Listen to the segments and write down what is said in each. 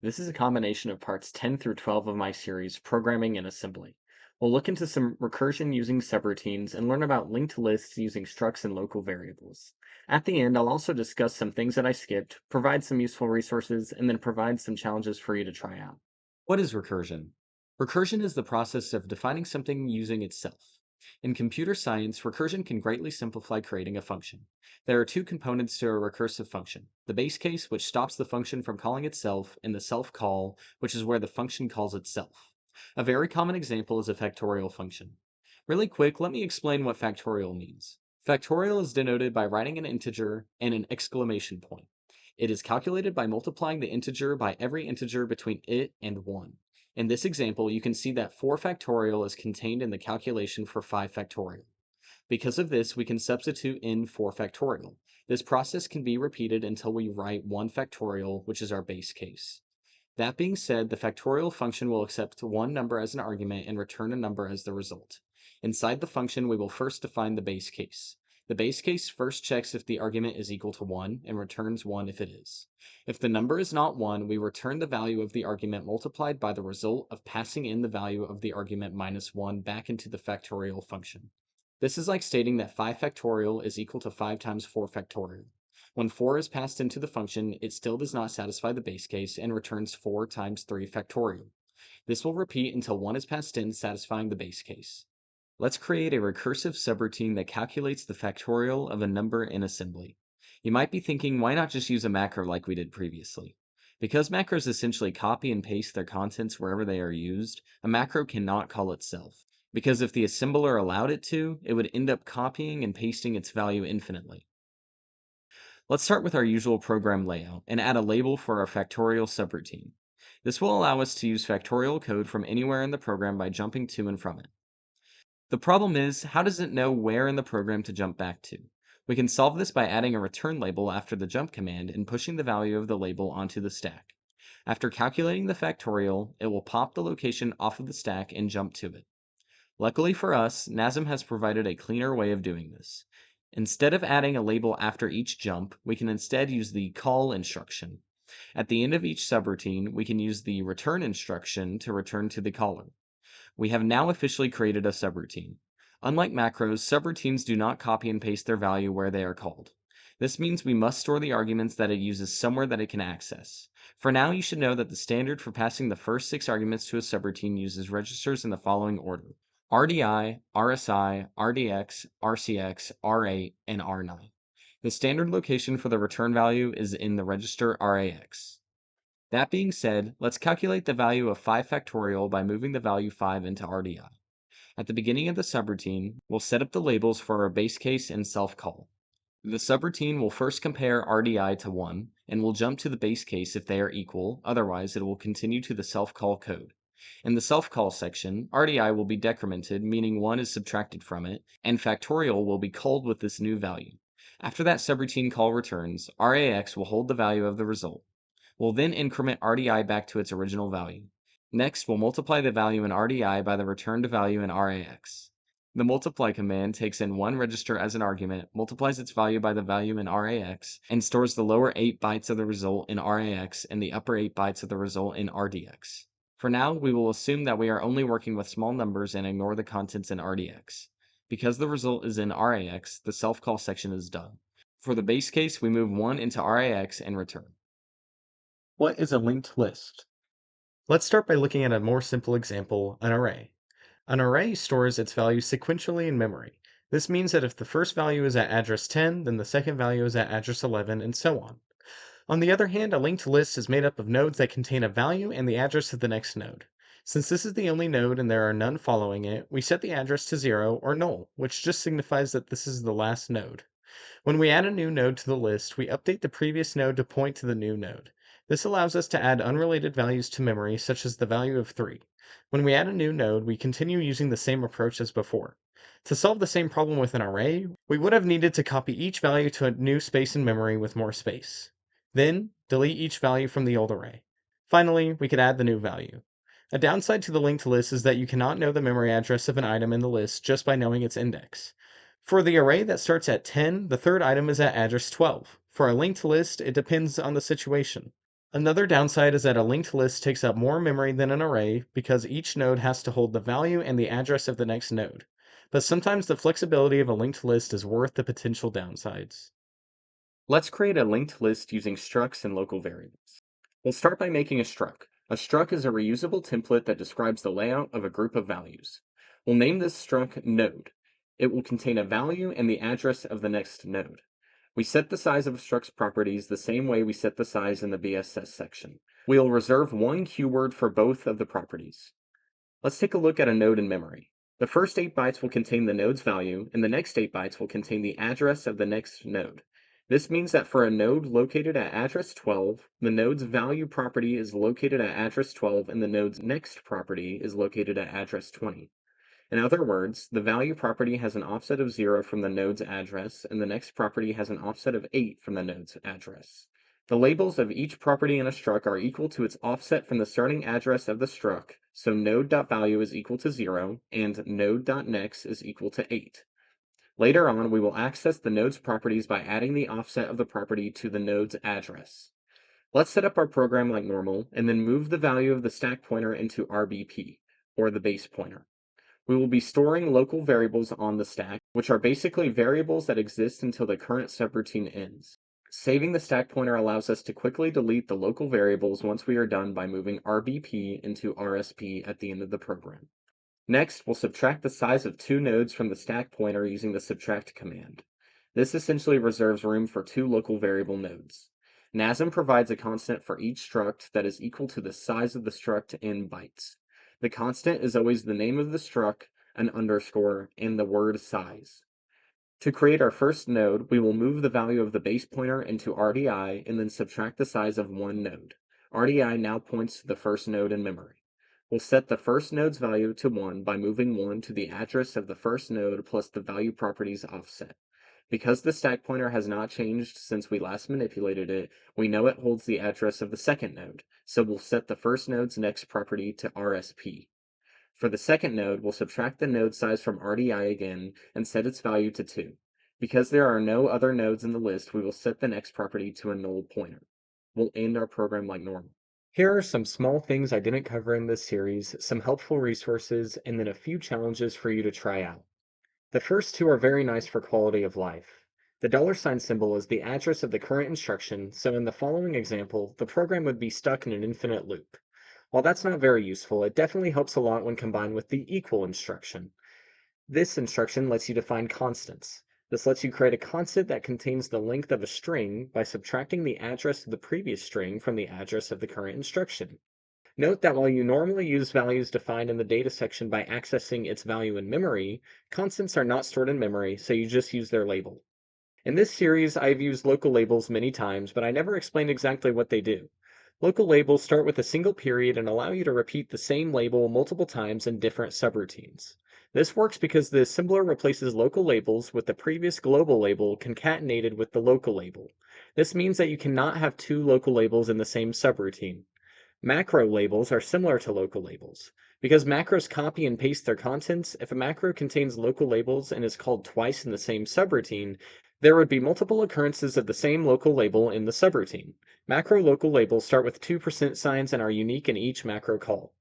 This is a combination of parts 10 through 12 of my series, Programming and Assembly. We'll look into some recursion using subroutines and learn about linked lists using structs and local variables. At the end, I'll also discuss some things that I skipped, provide some useful resources, and then provide some challenges for you to try out. What is recursion? Recursion is the process of defining something using itself. In computer science, recursion can greatly simplify creating a function. There are two components to a recursive function: the base case, which stops the function from calling itself, and the self call, which is where the function calls itself. A very common example is a factorial function. Really quick, let me explain what factorial means. Factorial is denoted by writing an integer and an exclamation point. It is calculated by multiplying the integer by every integer between it and 1. In this example, you can see that 4 factorial is contained in the calculation for 5 factorial. Because of this, we can substitute in 4 factorial. This process can be repeated until we write 1 factorial, which is our base case. That being said, the factorial function will accept one number as an argument and return a number as the result. Inside the function, we will first define the base case. The base case first checks if the argument is equal to 1 and returns 1 if it is. If the number is not 1, we return the value of the argument multiplied by the result of passing in the value of the argument minus 1 back into the factorial function. This is like stating that 5 factorial is equal to 5 times 4 factorial. When 4 is passed into the function, it still does not satisfy the base case and returns 4 times 3 factorial. This will repeat until 1 is passed in, satisfying the base case. Let's create a recursive subroutine that calculates the factorial of a number in assembly. You might be thinking, why not just use a macro like we did previously? Because macros essentially copy and paste their contents wherever they are used, a macro cannot call itself. Because if the assembler allowed it to, it would end up copying and pasting its value infinitely. Let's start with our usual program layout and add a label for our factorial subroutine. This will allow us to use factorial code from anywhere in the program by jumping to and from it. The problem is, how does it know where in the program to jump back to? We can solve this by adding a return label after the jump command and pushing the value of the label onto the stack. After calculating the factorial, it will pop the location off of the stack and jump to it. Luckily for us, NASM has provided a cleaner way of doing this. Instead of adding a label after each jump, we can instead use the call instruction. At the end of each subroutine, we can use the return instruction to return to the caller. We have now officially created a subroutine. Unlike macros, subroutines do not copy and paste their value where they are called. This means we must store the arguments that it uses somewhere that it can access. For now, you should know that the standard for passing the first 6 arguments to a subroutine uses registers in the following order: RDI, RSI, RDX, RCX, R8, and R9. The standard location for the return value is in the register RAX. That being said, let's calculate the value of 5 factorial by moving the value 5 into RDI. At the beginning of the subroutine, we'll set up the labels for our base case and self-call. The subroutine will first compare RDI to 1, and will jump to the base case if they are equal, otherwise it will continue to the self-call code. In the self-call section, RDI will be decremented, meaning 1 is subtracted from it, and factorial will be called with this new value. After that subroutine call returns, RAX will hold the value of the result. We'll then increment RDI back to its original value. Next, we'll multiply the value in RDI by the returned value in RAX. The multiply command takes in one register as an argument, multiplies its value by the value in RAX, and stores the lower 8 bytes of the result in RAX and the upper 8 bytes of the result in RDX. For now, we will assume that we are only working with small numbers and ignore the contents in RDX. Because the result is in RAX, the self-call section is done. For the base case, we move 1 into RAX and return. What is a linked list? Let's start by looking at a more simple example, an array. An array stores its values sequentially in memory. This means that if the first value is at address 10, then the second value is at address 11, and so on. On the other hand, a linked list is made up of nodes that contain a value and the address of the next node. Since this is the only node and there are none following it, we set the address to 0 or null, which just signifies that this is the last node. When we add a new node to the list, we update the previous node to point to the new node. This allows us to add unrelated values to memory, such as the value of 3. When we add a new node, we continue using the same approach as before. To solve the same problem with an array, we would have needed to copy each value to a new space in memory with more space. Then, delete each value from the old array. Finally, we could add the new value. A downside to the linked list is that you cannot know the memory address of an item in the list just by knowing its index. For the array that starts at 10, the third item is at address 12. For a linked list, it depends on the situation. Another downside is that a linked list takes up more memory than an array because each node has to hold the value and the address of the next node. But sometimes the flexibility of a linked list is worth the potential downsides. Let's create a linked list using structs and local variables. We'll start by making a struct. A struct is a reusable template that describes the layout of a group of values. We'll name this struct node. It will contain a value and the address of the next node. We set the size of a struct's properties the same way we set the size in the BSS section. We'll reserve one keyword for both of the properties. Let's take a look at a node in memory. The first 8 bytes will contain the node's value, and the next 8 bytes will contain the address of the next node. This means that for a node located at address 12, the node's value property is located at address 12 and the node's next property is located at address 20. In other words, the value property has an offset of 0 from the node's address, and the next property has an offset of 8 from the node's address. The labels of each property in a struct are equal to its offset from the starting address of the struct, so node.value is equal to 0, and node.next is equal to 8. Later on, we will access the node's properties by adding the offset of the property to the node's address. Let's set up our program like normal, and then move the value of the stack pointer into RBP, or the base pointer. We will be storing local variables on the stack, which are basically variables that exist until the current subroutine ends. Saving the stack pointer allows us to quickly delete the local variables once we are done by moving RBP into RSP at the end of the program. Next, we'll subtract the size of 2 nodes from the stack pointer using the subtract command. This essentially reserves room for 2 local variable nodes. NASM provides a constant for each struct that is equal to the size of the struct in bytes. The constant is always the name of the struct, an underscore, and the word size. To create our first node, we will move the value of the base pointer into RDI and then subtract the size of one node. RDI now points to the first node in memory. We'll set the first node's value to 1 by moving 1 to the address of the first node plus the value properties offset. Because the stack pointer has not changed since we last manipulated it, we know it holds the address of the second node, so we'll set the first node's next property to RSP. For the second node, we'll subtract the node size from RDI again and set its value to 2. Because there are no other nodes in the list, we will set the next property to a null pointer. We'll end our program like normal. Here are some small things I didn't cover in this series, some helpful resources, and then a few challenges for you to try out. The first two are very nice for quality of life. The $ symbol is the address of the current instruction, so in the following example, the program would be stuck in an infinite loop. While that's not very useful, it definitely helps a lot when combined with the equal instruction. This instruction lets you define constants. This lets you create a constant that contains the length of a string by subtracting the address of the previous string from the address of the current instruction. Note that while you normally use values defined in the data section by accessing its value in memory, constants are not stored in memory, so you just use their label. In this series, I've used local labels many times, but I never explained exactly what they do. Local labels start with a single period and allow you to repeat the same label multiple times in different subroutines. This works because the assembler replaces local labels with the previous global label concatenated with the local label. This means that you cannot have 2 local labels in the same subroutine. Macro labels are similar to local labels. Because macros copy and paste their contents, if a macro contains local labels and is called twice in the same subroutine, there would be multiple occurrences of the same local label in the subroutine. Macro local labels start with 2 signs and are unique in each macro call.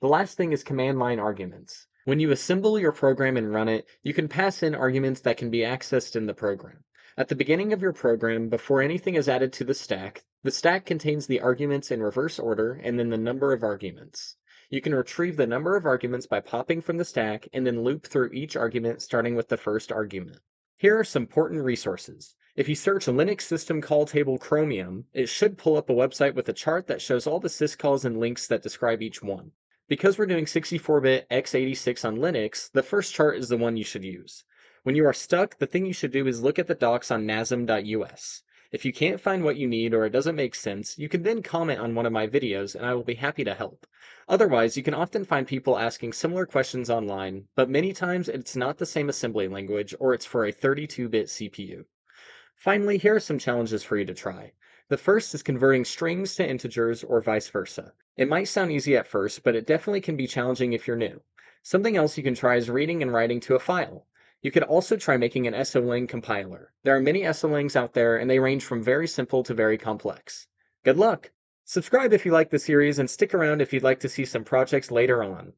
The last thing is command line arguments. When you assemble your program and run it, you can pass in arguments that can be accessed in the program. At the beginning of your program, before anything is added to the stack contains the arguments in reverse order and then the number of arguments. You can retrieve the number of arguments by popping from the stack and then loop through each argument starting with the first argument. Here are some important resources. If you search Linux system call table Chromium, it should pull up a website with a chart that shows all the syscalls and links that describe each one. Because we're doing 64-bit x86 on Linux, the first chart is the one you should use. When you are stuck, the thing you should do is look at the docs on nasm.us. If you can't find what you need or it doesn't make sense, you can then comment on one of my videos and I will be happy to help. Otherwise, you can often find people asking similar questions online, but many times it's not the same assembly language or it's for a 32-bit CPU. Finally, here are some challenges for you to try. The first is converting strings to integers or vice versa. It might sound easy at first, but it definitely can be challenging if you're new. Something else you can try is reading and writing to a file. You could also try making an SOLang compiler. There are many SOLangs out there and they range from very simple to very complex. Good luck! Subscribe if you like the series and stick around if you'd like to see some projects later on.